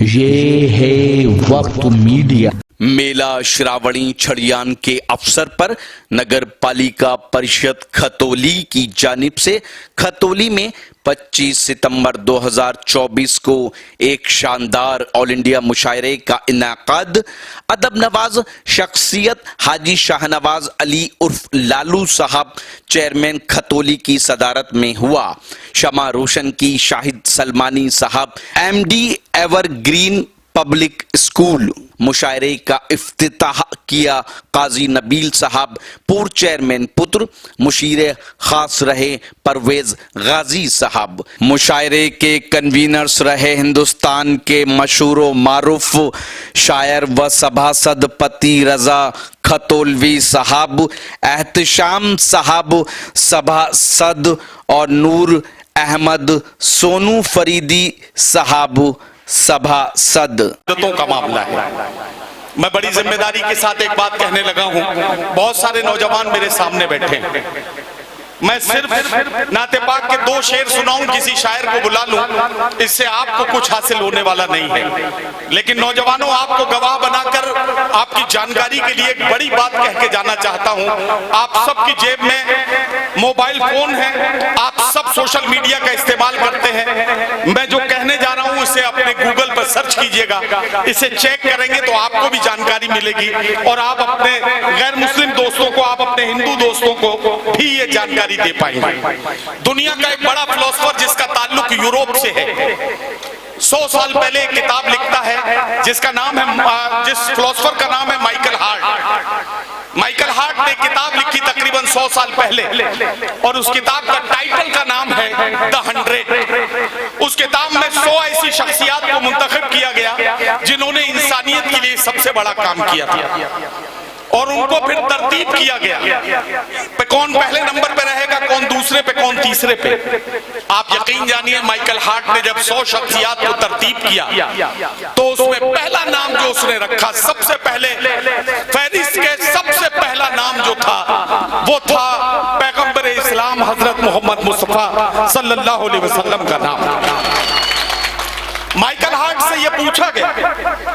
ये है वक्त मीडिया। मेला श्रावणी छड़ियान के अवसर पर नगर पालिका परिषद खतौली की जानिब से खतौली में 25 सितंबर 2024 को एक शानदार ऑल इंडिया मुशायरे का इनाकाद अदब नवाज शख्सियत हाजी शाहनवाज अली उर्फ लालू साहब चेयरमैन खतौली की सदारत में हुआ। शमा रोशन की शाहिद सलमानी साहब MD एवरग्रीन पब्लिक स्कूल मुशायरे का इफ्तिताह किया। काजी नबील साहब पूर्व चेयरमैन पुत्र मुशीर खास रहे परवेज गाजी साहब। मुशायरे के कन्वीनर्स रहे हिंदुस्तान के मशहूर मारूफ शायर व सभासद पति रजा खतौलवी साहब, एहतशाम साहब सभासद और नूर अहमद सोनू फरीदी साहब सभासद। का मामला है। मैं बड़ी जिम्मेदारी के साथ एक बात कहने लगा हूं। बहुत सारे नौजवान मेरे सामने बैठे हैं। मैं सिर्फ नाते पाक के 2 शेर सुनाऊं, किसी शायर को बुला लूं, इससे आपको कुछ हासिल होने वाला नहीं है। लेकिन नौजवानों, आपको गवाह बनाकर आपकी जानकारी के लिए एक बड़ी बात कह के जाना चाहता हूं। आप सबकी जेब में मोबाइल फोन है, आप सब सोशल मीडिया का इस्तेमाल करते हैं। मैं जो कहने जा रहा हूं इसे अपने गूगल पर सर्च कीजिएगा, इसे चेक करेंगे तो आपको भी जानकारी मिलेगी और आप अपने गैर मुस्लिम दोस्तों को, आप अपने हिंदू दोस्तों को भी ये जानकारी दे पाएंगे। दुनिया का एक बड़ा फिलोसोफर जिसका ताल्लुक यूरोप से है, 100 साल पहले एक किताब लिखता है जिसका नाम है, जिस फिलोसोफर का नाम है माइकल हार्ट। माइकल हार्ट ने किताब लिखी तकरीबन 100 साल पहले और उस किताब का टाइटल का नाम है द 100। उस किताब में 100 ऐसी शख्सियत को मुंतखब किया गया जिन्होंने इंसानियत के लिए सबसे बड़ा काम किया था और उनको फिर तरतीब किया गया पे कौन पहले नंबर पे रहेगा, कौन दूसरे पे, कौन तीसरे पे। आप यकीन जानिए, माइकल हार्ट ने जब 100 शख्सियत को तरतीब किया तो उसमें पहला नाम जो उसने रखा, सबसे पहले फहरिस्त के सबसे पहला नाम जो था वो था पैगंबर इस्लाम हजरत मोहम्मद मुस्तफा सल्लल्लाहु अलैहि वसल्लम का नाम। माइकल हार्ट से यह पूछा गया,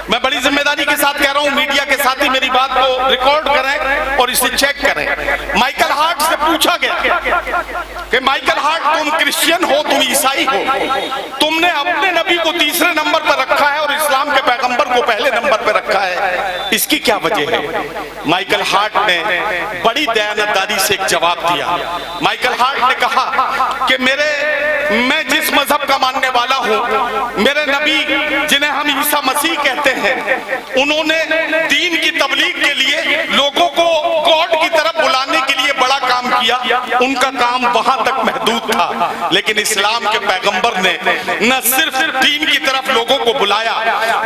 मैं बड़ी जिम्मेदारी के साथ कह रहा हूं, मीडिया के साथ ही मेरी बात को रिकॉर्ड करें और इसे चेक करें। माइकल हार्ट से पूछा गया कि माइकल हार्ट, तुम क्रिश्चियन हो, तुम ईसाई हो, तुमने अपने नबी को तीसरे नंबर पर रखा है और इस्लाम के पैगंबर को पहले नंबर पर रखा है, इसकी क्या वजह है? माइकल हार्ट ने बड़ी दयानतदारी से एक जवाब दिया। माइकल हार्ट ने कहा कि मैं जिस मजहब का मानने वाला हूं, मेरे नबी जिन्हें हम ईसा मसीह कहते हैं, उन्होंने दीन की तबलीग के लिए लोगों को गॉड की तरफ बुलाने के लिए बड़ा काम किया। उनका काम वहां तक महदूद था, लेकिन इस्लाम के पैगंबर ने न सिर्फ दीन की तरफ लोगों को बुलाया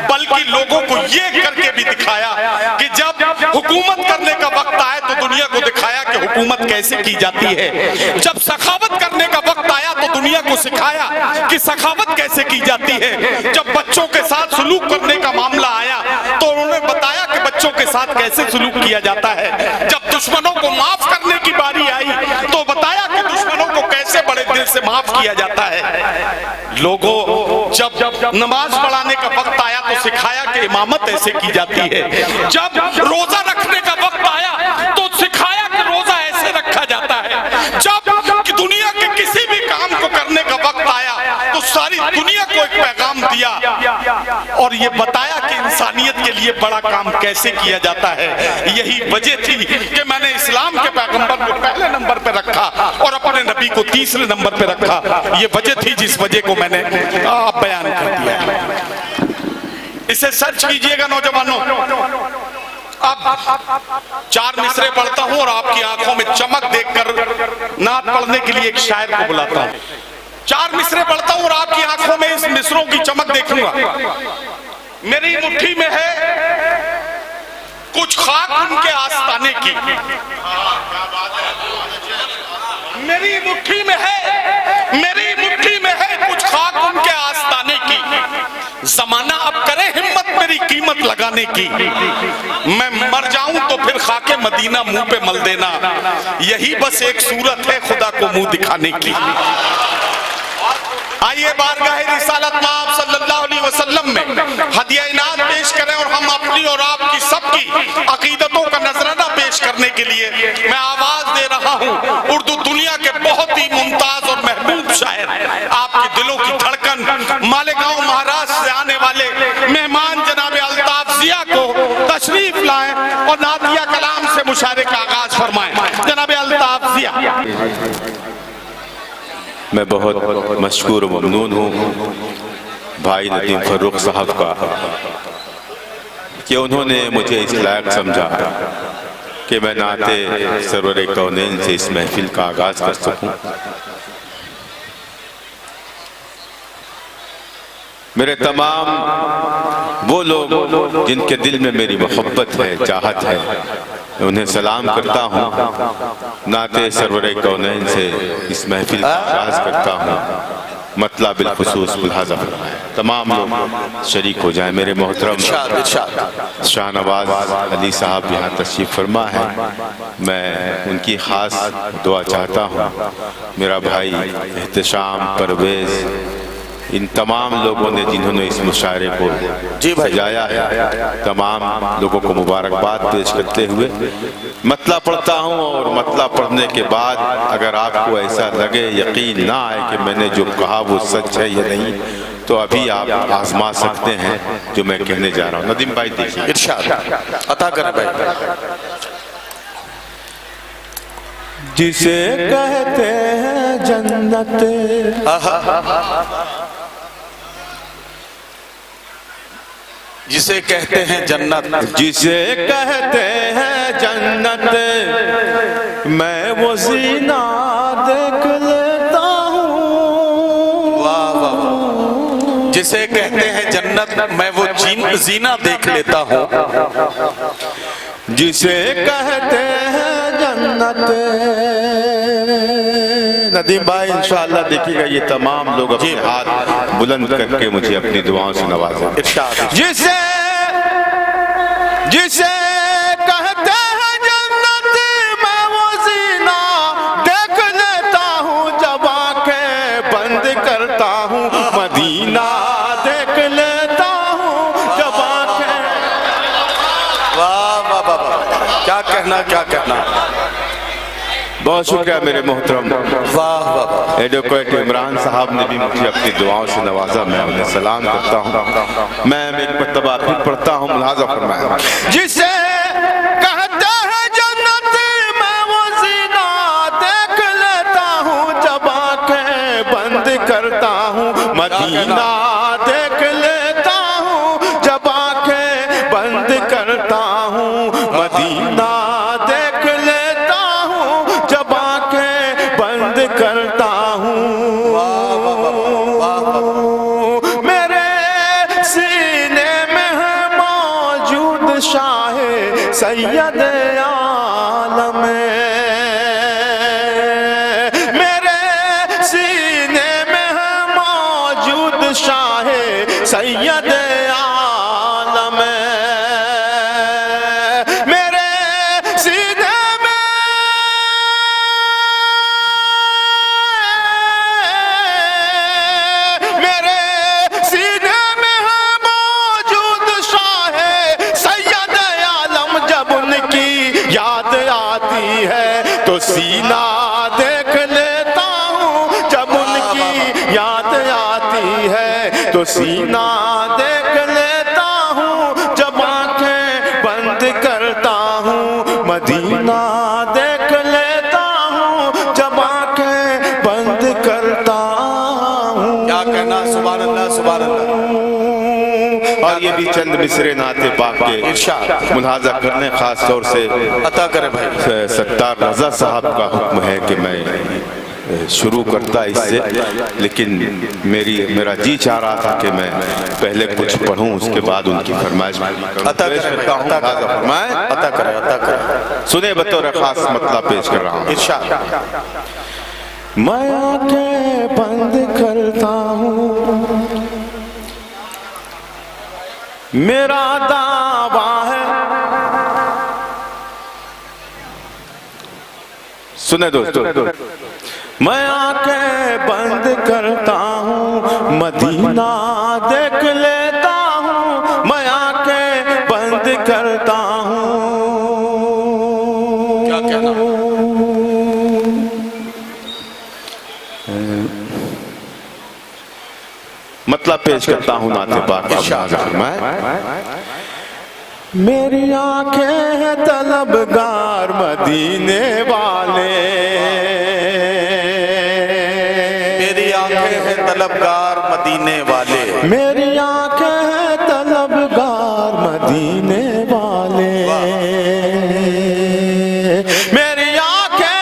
बल्कि लोगों को ये करके भी दिखाया कि जब हुकूमत करने का वक्त आए तो दुनिया को दिखाया कि हुकूमत कैसे की जाती है। जब सखावत करने का वक्त आया तो दुनिया को सिखाया कि सखावत कैसे की जाती है। जब बच्चों के साथ सुलूक करने का मामला आया तो उन्होंने बताया कि बच्चों के साथ कैसे सुलूक किया जाता है। जब दुश्मनों को माफ करने की बारी आई तो बताया कि दुश्मनों को कैसे बड़े दिल से माफ किया जाता है। लोगों, जब नमाज पढ़ाने का वक्त आया तो सिखाया कि इमामत ऐसे की जाती है। जब रोजा रखने का वक्त आया तो सिखाया कि रोजा ऐसे रखा जाता है। जब दुनिया के किसी भी काम को करने का वक्त आया तो सारी दुनिया को एक पैगाम दिया और ये बताया कि इंसानियत के लिए बड़ा काम कैसे किया जाता है। यही वजह थी कि मैंने इस्लाम के पैगंबर को पहले नंबर पे रखा और अपने नबी को तीसरे नंबर पे रखा। ये वजह थी जिस वजह को मैंने बयान कर दिया। इसे सर्च कीजिएगा नौजवानों। अब 4 मिसरे पढ़ता हूं और आपकी आंखों में चमक देखकर नात पढ़ने के लिए एक शायर को बुलाता हूं। 4 मिसरे पढ़ता हूं और आपकी आंखों में इस मिसरों की चमक देखूंगा। मेरी मुट्ठी में है कुछ खाक उनके आस्ताने की, मेरी मुट्ठी में है कुछ खाक उनके आस्ताने की। जमाना अब करे हिम्मत मेरी कीमत लगाने की। मैं मर जाऊं तो फिर खाके मदीना मुंह पे मल देना, यही बस एक सूरत है खुदा को मुंह दिखाने की। आइए बारगाह रिसालत में आप सल्लल्लाहु अलैहि वसल्लम में हदिया इनात पेश करें और हम अपनी और आपकी सबकी अकीदतों का नजराना पेश करने के लिए मैं आवाज दे रहा हूं उर्दू दुनिया के बहुत ही मुमताज और महबूब शायर, आपके दिलों की धड़कन, मालेगांव महाराष्ट्र से आने वाले मेहमान जनाब अल्ताफ जिया को तशरीफ लाएं और नातिया कलाम से मुशायरे का आगाज फरमाएं। जनाब अल्ताफ जिया। मैं बहुत मशकूर और ममनून हूँ भाई नदीम फर्रुख साहब का कि उन्होंने मुझे इस लायक समझा कि मैं नाते सरवर कौनैन से इस महफिल का आगाज कर सकूं। मेरे तमाम वो लोग जिनके दिल में मेरी मोहब्बत है, चाहत है, उन्हें सलाम करता हूँ। नाते सरवर कौनैन से इस महफिल का आगाज करता हूँ। मतलब बिलखुसूस मुलाहजा फरमाएं, तमाम लोग शरीक हो जाएं। मेरे मोहतरम शाहनवाज अली साहब यहाँ तशरीफ फरमा है, मैं उनकी खास दुआ चाहता हूँ। मेरा भाई एहतशाम, परवेज, इन तमाम लोगों ने जिन्होंने इस मुशायरे को सजाया है, तमाम लोगों को मुबारकबाद पेश करते हुए मतला पढ़ता हूँ। और मतला पढ़ने के बाद अगर आपको ऐसा लगे, यकीन ना आए कि मैंने जो कहा वो सच है या नहीं, तो अभी आप आजमा सकते हैं जो मैं कहने जा रहा हूँ। नदीम भाई देखिए, इरशाद अता करें भाई। जिसे कहते हैं जन्नत, जिसे कहते हैं जन्नत, जिसे कहते हैं जन्नत, मैं वो जीना देख लेता हूँ। वाह वाह। जिसे कहते हैं जन्नत, मैं वो जीना देख लेता हूँ। जिसे कहते हैं जन्नत। नदीम भाई इंशाअल्लाह देखिएगा ये तमाम लोग अपने हाथ बुलंद करके मुझे अपनी दुआओं से नवाजें। जिसे जिसे कहते हैं जन्नत, मैं वो जीना देख लेता हूँ। जब आंखें बंद करता हूँ, मदीना देख लेता हूँ। जब आंखें, वाह वाह वाह, क्या कहना क्या कहना। बहुत शुक्रिया मेरे मोहतरम वाह वाह। एडवोकेट इमरान साहब ने भी मुझे अपनी दुआओं से नवाजा, मैं उन्हें सलाम करता हूँ। मैं एक मरतबा फिर पढ़ता हूँ, मुलाजा फरमाया। जिसे कहते हैं जन्नत, मैं वो जीना देख लेता हूँ। जब आंखें बंद करता हूँ, मदीना देख लेता हूँ। जब आंखें बंद करता हूँ, मदीना देख लेता हूँ। जब आंखें बंद करता हूँ, मेरे सीने में है मौजूद शाहे सैयद आलम। मेरे सीने में है मौजूद शाहे सैयद आलम। मेरे सीने में, मेरे सीने में है मौजूद शाहे सैयद आलम। जब उनकी याद आती है तो सीना देख लेता हूँ। जब उनकी याद आती है तो सीना देख लेता हूँ। जब आंखें बंद करता हूँ, मदीना देख लेता हूँ। जब आंखें बंद करता हूँ, क्या कहना। सुभान अल्लाह सुभान अल्लाह। और ये भी चंद मिसरे नाते पाक के इरशाद मुलाजा करने, खास तौर से अता करें भाई। सत्तार रजा साहब का हुक्म है कि मैं शुरू करता इससे, लेकिन मेरा जी चाह रहा था कि मैं पहले कुछ पढ़ूं, उसके बाद उनकी फरमाइश अता करें। सुने बतौर खास मतलब पेश कर रहा हूँ। इरशाद। मैं आंखें बंद करता हूँ, मेरा दावा है। सुने दोस्तों, मैं आंखें बंद करता हूँ, हूँ, मदीना देख लेता हूँ, मैं आंखें बंद करता हूँ। क्या कहना? मतलब पेश करता हूँ नाते पाक का। मेरी आंखें हैं तलबगार मदीने वाले, मेरी आंखें हैं तलबगार मदीने वाले, मेरी आंखें हैं तलबगार मदीने वाले, मेरी आंखें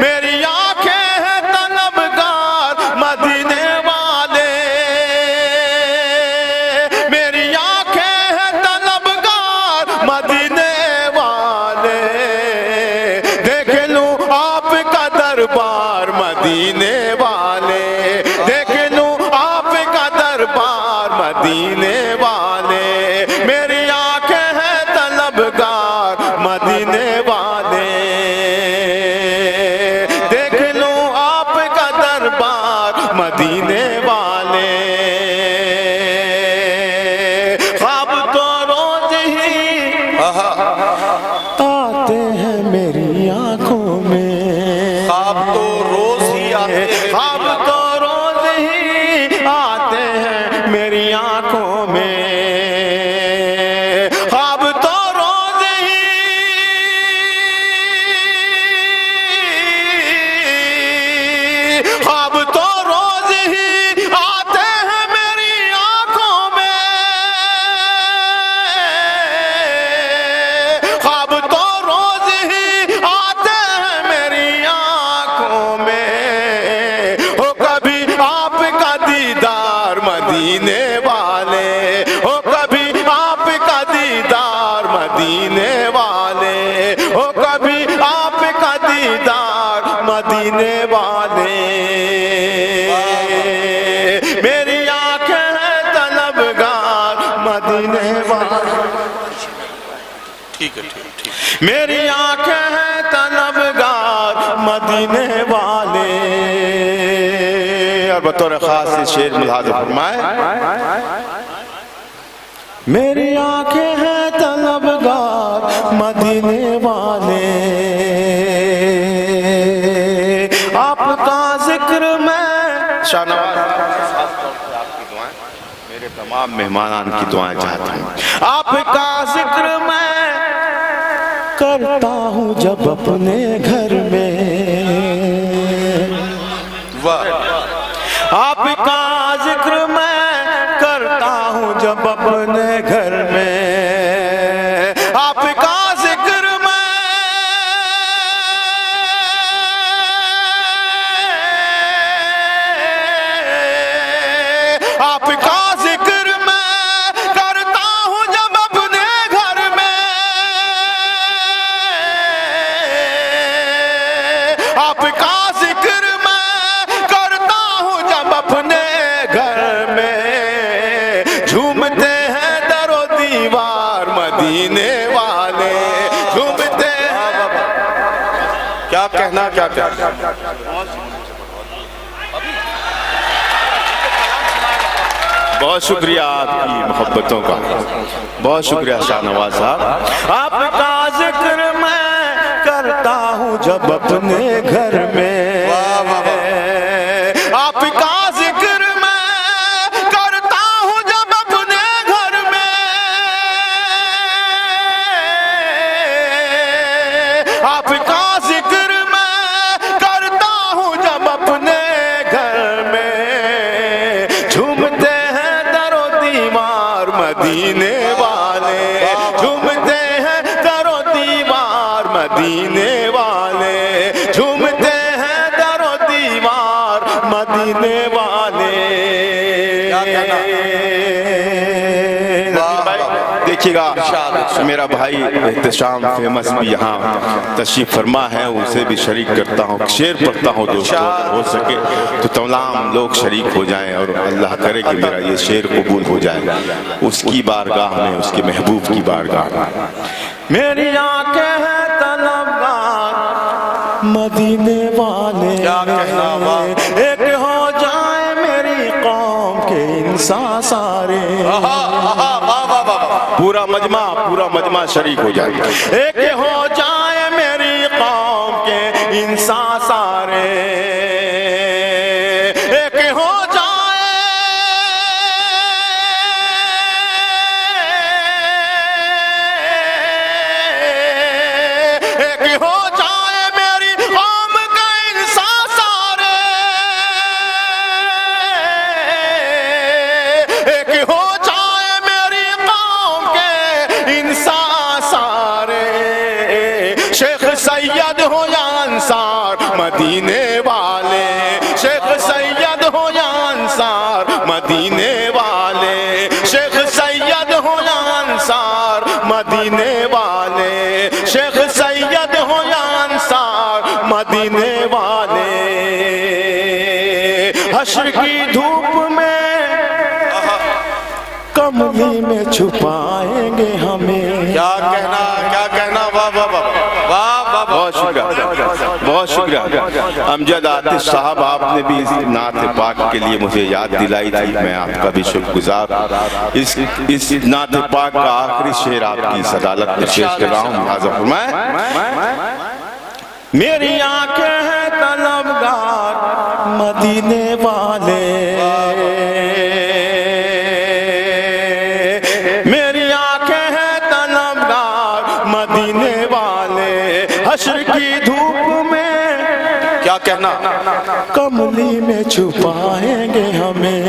मेरी आंखें हैं तलबगार मदीने वाले, मेरी आंखें हैं तलबगार मदीने वाले, देख लूं आपका दरबार मदीने वाले, देख लूं आपका दरबार मदीने वाले, मेरी आंखें हैं तलबगार मदीने वाले, देख लूं आपका दरबार मदीने वाले, ख्वाब तो रोज ही आते हैं मेरी आंखों में, ख्वाब तो रोज ही आते हैं, ख्वाब तो रोज ही आते हैं मेरी आंखों में, ख्वाब तो रोज ही ख्वाब तो रोज ही आते हैं मेरी आंखों में, ख्वाब तो रोज ही आते हैं मेरी आंखों में, हो कभी आपका दीदार मदीने वाले, हो कभी आपका दीदार मदीने वाले, हो कभी आपका दीदार मदीने वाले, मेरी आंखें हैं तलबगार मदीने वाले, ठीक है, ठीक। मेरी आंखें हैं तलबगार मदीने वाले। और बतौर खास से शेर मुलाहिज़ा फरमाए, मेरी आंखें हैं तलबगार मदीने वाले, आपका जिक्र मैं शानवाज़ आपकी दुआएं, मेरे तमाम मेहमानान की दुआएं चाहता हूँ, आपका जिक्र मैं करता हूँ जब अपने घर में, वाह, आपका जिक्र मैं करता हूँ जब अपने घर में, आपका जिक्र मैं आपका जिक्र मैं करता हूँ जब अपने घर में, आपका जिक्र मैं करता हूँ जब अपने घर में, झूमते हैं दरो दीवार मदीने वाले, झूमते हैं, क्या कहना, क्या कहना, बहुत शुक्रिया आपकी मोहब्बतों का, बहुत शुक्रिया शाहनवाज साहब। आपका जिक्र मैं करता हूँ जब अपने घर में, आपका जिक्र मैं करता हूँ जब अपने घर में, आपका जिक्र मैं करता हूँ जब अपने घर में, झूमते हैं दरो दीवार मदीने वाले, झूमते हैं दरो दीवार मदीने वाले, झूमते हैं दरो दीवार मदीने वाले। देखिएगा मेरा भाई एहतशाम फेमस भी यहाँ तशरीफ फरमा है, उसे भी शरीक करता हूँ, शेर पढ़ता हूँ दोस्तों, हो सके तो तमाम लोग शरीक हो जाएं और अल्लाह करे कि मेरा ये शेर कबूल हो जाए उसकी बारगाह में, उसके महबूब की बारगाह में। मेरी आंखें हैं तलबगार मदीने वाले, क्या कहना वाह। एक हो जाए मेरी कौम के इंसान सारे, पूरा मजमा शरीक हो जाए, एक हो जाए मेरी कौम के इंसान सारे, एक हो जाए, एक हो जाए मेरी कौम का इंसान सारे, एक हो जाए मेरी कौम के इंसान सारे, शेख सैयद हो या अंसार मदीने वाले, शेख सैयद हो या अंसार मदीने वाले, शेख सैयद हो या अंसार मदीने वाले, शेख सैयद हो या अंसार मदीने वाले, हश्र की धूप में कमली में छुपाएंगे हमें। क्या कहना वाह वाह वाह वाह वाह। बहुत शुक्रिया अमजद आतिश साहब, आपने भी इस नात पाक के लिए मुझे याद दिलाई थी, मैं आपका भी शुक्रगुजार। इस नात पाक का आखिरी शेर आपकी सदालत में पेश कर रहा हूँ, लिहाजा फरमाएं। मेरी आंखें हैं तलबगार मदीने वाले, मेरी आंखें हैं तलबगार मदीने वाले, हश्र की धूप में क्या कहना कमली में छुपाएंगे हमें।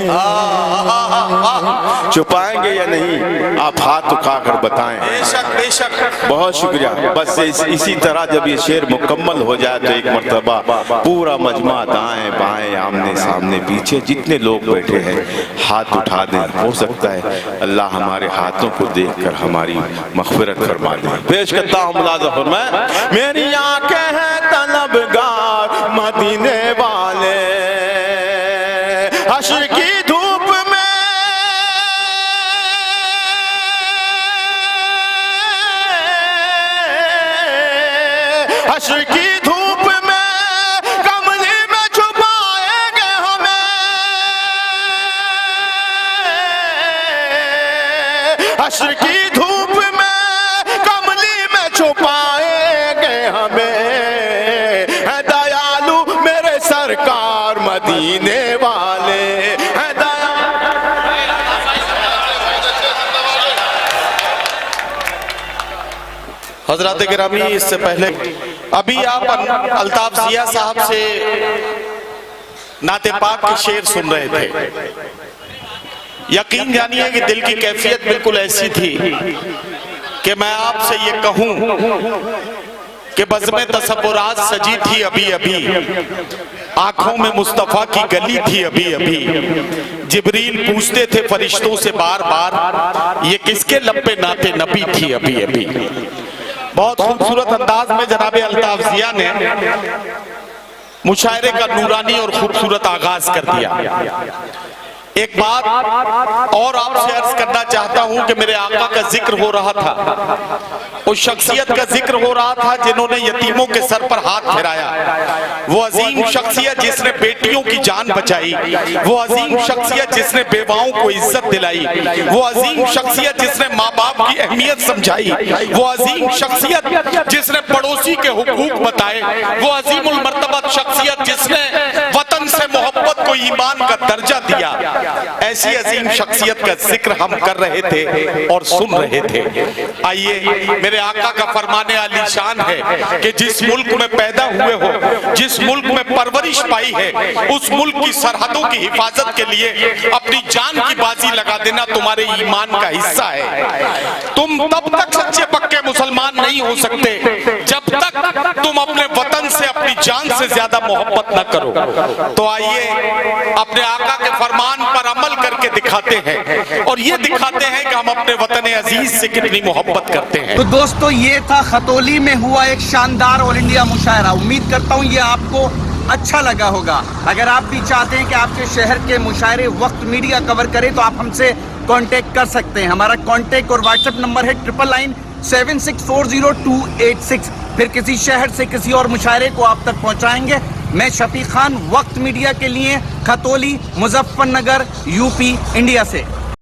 छुपाएंगे या नहीं आप हाथ उठाकर बताएं। बेशक बेशक। बहुत शुक्रिया। बस इसी तरह जब ये शेर मुकम्मल हो जाए तो एक मर्तबा पूरा मजमा दाएं बाएं आमने सामने पीछे जितने लोग बैठे हैं हाथ उठा दें। हो सकता है अल्लाह हमारे हाथों को देखकर हमारी मग़फ़िरत फरमा दे। पेश करता हूँ मुलाज़ा फरमाएं। मेरी आंखें हैं तलबगार मदीने वाले, हश्र की धूप में हश्र की धूप में कमली में छुपाएंगे हमें, हश्र की धूप में कमली में छुपाएंगे हमें। है दयालु मेरे सरकार मदीने वाले, है हजरत गिरामी, इससे पहले अभी आप अल्ताफ जिया साहब से नाते पाक के शेर सुन रहे थे। यकीन जानिए कि दिल की कैफियत बिल्कुल ऐसी थी कि मैं आपसे ये कहूं कि बज़्म तसव्वुरात सजी थी अभी अभी, आंखों में मुस्तफा की गली थी अभी अभी, जिब्रील पूछते थे फरिश्तों से बार बार ये किसके लब पे नाते नबी थी अभी अभी। बहुत खूबसूरत अंदाज में जनाब अल्ताफ जिया ने मुशायरे का नूरानी और खूबसूरत आगाज कर दिया। एक बात और आपसे अर्ज करना चाहता हूं कि मेरे आका का जिक्र हो रहा था, उस शख्सियत का जिक्र हो रहा था जिन्होंने यतीमों के सर पर हाथ फिराया, वो अजीम शख्सियत जिसने बेटियों की जान बचाई, वो अजीम शख्सियत जिसने बेवाओं को इज्जत दिलाई, वो अजीम शख्सियत जिसने माँ बाप की अहमियत समझाई, वो अजीम शख्सियत जिसने पड़ोसी के हुकूक बताए, वो अजीमुल मर्तबत शख्सियत जिसने वतन से मोहब्बत को ईमान का दर्जा दिया। ऐसी अजीम शख्सियत का जिक्र हम कर रहे थे और सुन रहे थे। आइए, मेरे आका का फरमाने आलीशान है कि जिस मुल्क में पैदा हुए हो, जिस मुल्क में परवरिश पाई है, उस मुल्क की सरहदों की हिफाजत के लिए अपनी जान की बाजी लगा देना तुम्हारे ईमान का हिस्सा है। तुम तब तक सच्चे पक्के मुसलमान नहीं हो सकते जब तक तुम अपने वतन से अपनी जान से ज्यादा मोहब्बत न करो। तो आइए अपने आका के फरमान पर अमल करके दिखाते हैं और ये दिखाते हैं कि हम अपने वतन अजीज से कितनी मोहब्बत करते हैं। तो दोस्तों, ये था खतौली में हुआ एक शानदार ऑल इंडिया मुशायरा। उम्मीद करता हूँ ये आपको अच्छा लगा होगा। अगर आप भी चाहते हैं कि आपके शहर के मुशायरे वक्त मीडिया कवर करे तो आप हमसे कांटेक्ट कर सकते हैं। हमारा कांटेक्ट और व्हाट्सएप नंबर है 99 7640-286। फिर किसी शहर से किसी और मुशायरे को आप तक पहुंचाएंगे। मैं शफीक खान, वक्त मीडिया के लिए, खतौली, मुजफ्फरनगर, यूपी, इंडिया से।